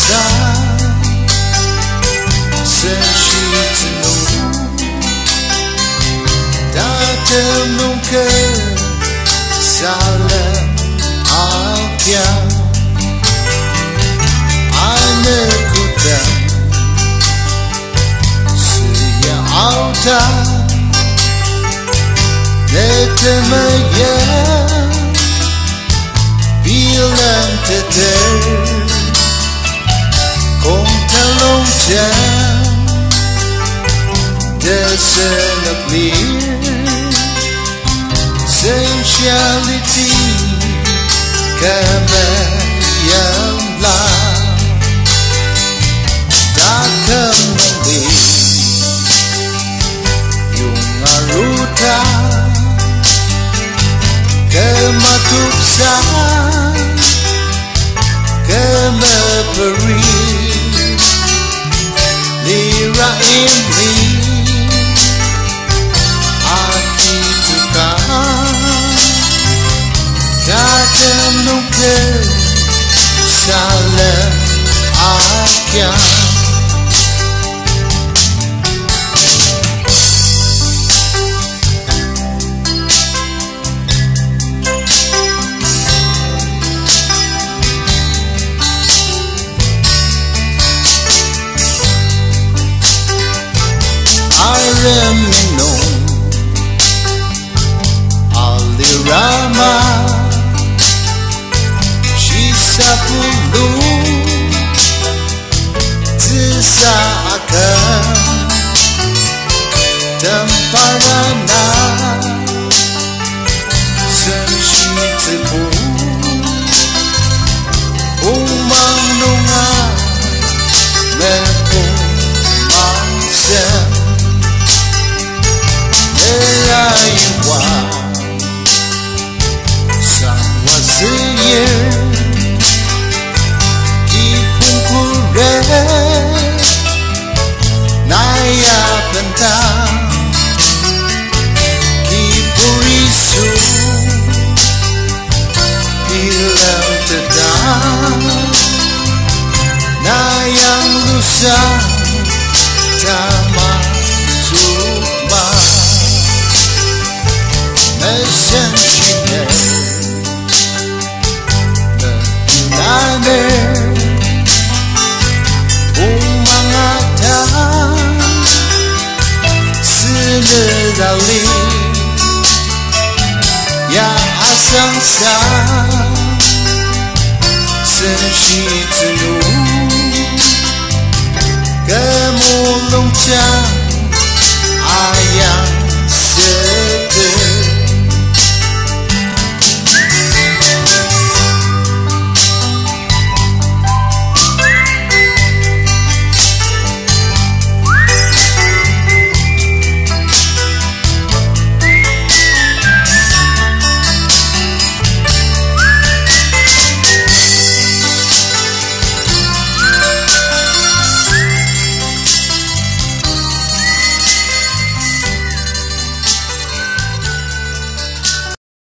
ta sen shi tnu da tem nunca sale akia ane kuta suya auta netemeye bilang teter kong talong jam desenaplir sensuality kemayamlah dakem nangli yung aruta kematuksan kemaperi lira imli aki tukang datem nungke salam akia Minum alirama sisapulu tisakan temparana senshitepu umang nunga mepu mangsa Aywa Sawa siye Kipungkure Naya pentang Kipurisu Hilang tetang Nayang lusa Tama Tuma Essential Nagulane Mga tang Sinedali Ya asang sa Senshitunu Kemulong chang Ayang